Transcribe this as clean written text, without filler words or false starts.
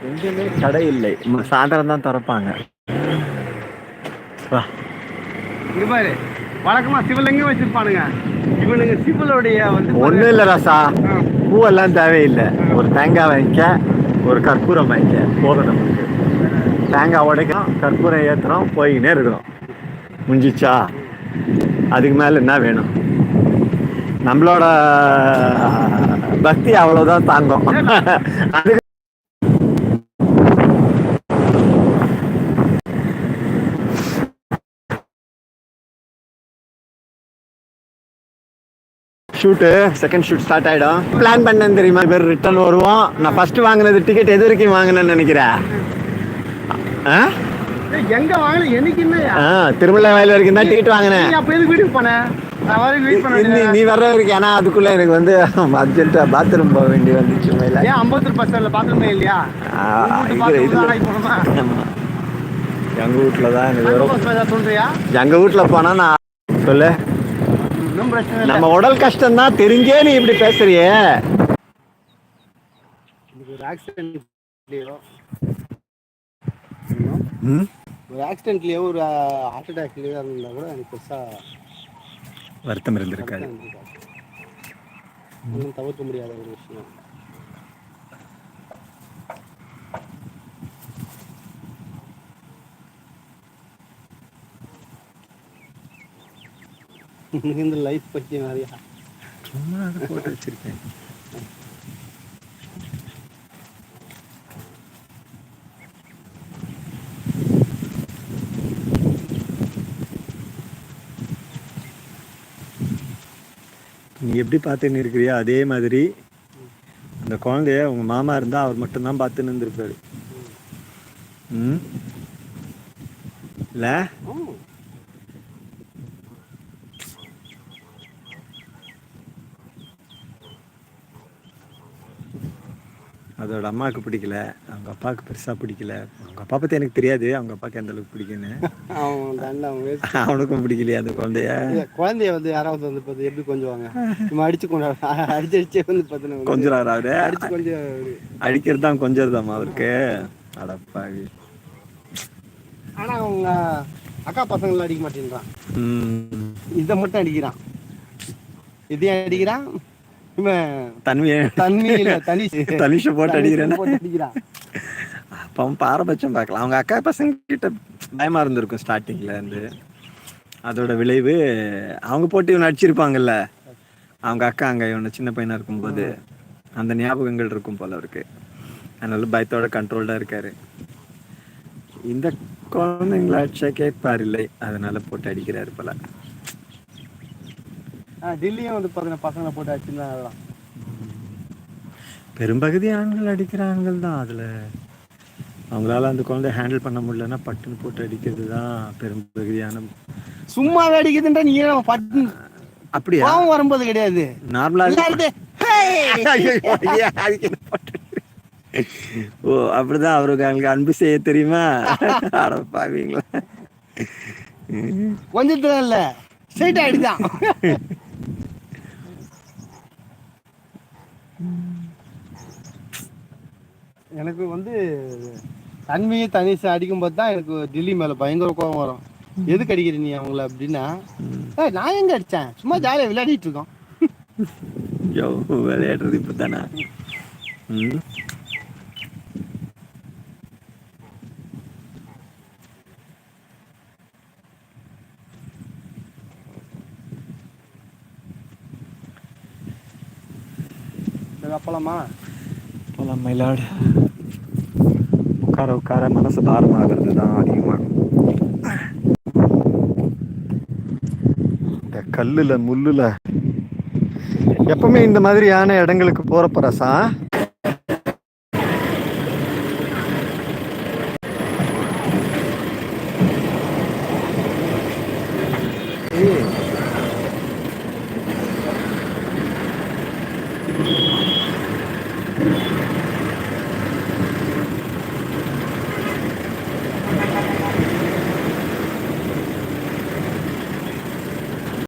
எங்குமே கடை இல்லை. சாயந்தரம் தான் திறப்பாங்க. இங்க பாரு, வழக்கமா சிவலிங்கம் வச்சிருப்பானுங்க. இவனுங்க சிவலுடைய வந்து ஒன்றும் இல்லை ராசா, பூவெல்லாம் தேவையில்லை. ஒரு தேங்காய் வாங்கிக்க, ஒரு கற்பூரம் வாங்கிக்க, போதும் நமக்கு. தேங்காய் உடைக்கிறோம், கற்பூரம் ஏற்றுறோம், போய்கினே இருக்கிறோம். முடிஞ்சிச்சா? அதுக்கு மேலே என்ன வேணும்? நம்மளோட பக்தி அவ்வளோதான் தாங்கும். அதுக்கு ஷூட்டு செகண்ட் ஷூட் ஸ்டார்ட் ஆகிடும். பிளான் பண்ணேன்னு தெரியுமா? பேர் ரிட்டர்ன் வருவோம். நான் ஃபஸ்ட்டு வாங்கினது டிக்கெட் எது வரைக்கும் வாங்கினேன்னு நினைக்கிறேன். எங்க வாங்கல என்னைக்குமே திருமலை வயல் வரைக்கும் தான் டிக்கெட் வாங்கினேன். வீட்டுக்கு போனேன். நீ வர்ற வரைக்கும். ஏன்னா அதுக்குள்ள எனக்கு வந்து அர்ஜென்ட்டா பாத்ரூம் போக வேண்டி வந்துச்சு. ஏன் அம்பத்தூர் பஸ் ஸ்டாண்ட்ல பாத்ரூமே இல்லையா? எங்க வீட்டுல தான் எனக்கு வரும். சொல்றியா? எங்க வீட்டுல போனா நான் சொல்லு, நம்ம உடல் கஷ்டம் தான் தெரிஞ்சே நீ இப்படி பேசுறியே. ஒரு ஆக்சிடென்ட்லயோ ஒரு ஹார்ட் அட்டாக்லயோ இருந்தா கூட எனக்கு பெருசா வருத்தம் இருந்திருக்காது. தவிர்க்க முடியாத ஒரு விஷயம். இந்த லைஃப் பத்தி நிறையா சும்மா அதை போட்டு வச்சிருக்கேன். நீ எப்படி பார்த்துன்னு இருக்கிறியோ அதே மாதிரி அந்த குழந்தைய உங்க மாமா இருந்தா அவர் மட்டும்தான் பார்த்துன்னு இருந்திருப்பாரு. இல்ல அதோட அம்மாவுக்கு பிடிக்கல, அவங்க அப்பாவுக்கு பெருசா பிடிக்கல. அவங்க அப்பா பத்தி எனக்கு தெரியாது, அவங்க அப்பாவுக்கு எந்த அளவுக்கு பிடிக்குன்னு. அவனுக்கும் பிடிக்கலையா அந்த குழந்தைய வந்து யாராவது வந்து பார்த்து எப்படி கொஞ்சுவாங்க? அடிச்சு அடிச்சு வந்து பார்த்தீங்கன்னா கொஞ்சம் அவரு அடிச்சு கொஞ்சம் அடிக்கிறது தான் கொஞ்சம் அவருக்கு. அடப்பாவி. ஆனா அவங்க அக்கா பசங்களை அடிக்க மாட்டேங்கிறான். இதை மட்டும் அடிக்கிறான். இதையும் அடிக்கிறான். தனிஷ போட்டு அடிக்கிறான். அப்ப பாரபட்சம் பார்க்கலாம். அவங்க அக்கா பசங்க கிட்ட பயமா இருந்திருக்கும் ஸ்டார்டிங்ல இருந்து. அதோட விளைவு அவங்க போட்டு இவனை அடிச்சிருப்பாங்கல்ல. அவங்க அக்கா அங்க இவனை சின்ன பையனா இருக்கும்போது அந்த ஞாபகங்கள் இருக்கும் போல இருக்கு. அதனால பயத்தோட கண்ட்ரோல்டா இருக்காரு. இந்த குழந்தைங்கள அடிச்சா கேட்பார் இல்லை, அதனால போட்டு அடிக்கிறாரு போல. டெல்லியும் வந்து பார்த்தீங்கன்னா பசங்களை போட்டு அடிச்சுதான். பெரும்பகுதி ஆண்கள் அடிக்கிற ஆண்கள் தான். அதுல அவங்களால அந்த குழந்தைய ஹேண்டில் பண்ண முடியலன்னா பட்டுன்னு போட்டு அடிக்கிறது தான் பெரும்பகுதியான. சும்மாவே அடிக்குதுன்ற நீ பட்டு அப்படியா வரும்போது கிடையாது. நார்மலா ஓ அப்படிதான் அவருக்கு அவங்களுக்கு அன்பு செய்ய தெரியுமா? பாவீங்களா? கொஞ்சத்துல இல்ல ஸ்ட்ரைட் ஆயிடுதான். எனக்கு வந்து தன்மையை தனிசை அடிக்கும்போது தான் எனக்கு டெல்லி மேல பயங்கர கோபம் வரும். எதுக்கு அடிக்கிற நீ அவங்கள அப்படின்னா, நான் எங்க அடிச்சேன், சும்மா ஜாலியா விளையாடிட்டு இருக்கோம். விளையாடுறது இப்பதானா? போலாமா? போலாம் மயிலாடு. உட்கார உட்கார மனசு பாரமாகிறது தான் அதிகமாகும். இந்த கல்லுல முள்ளுல எப்பவுமே இந்த மாதிரியான இடங்களுக்கு போறப்ப ரசா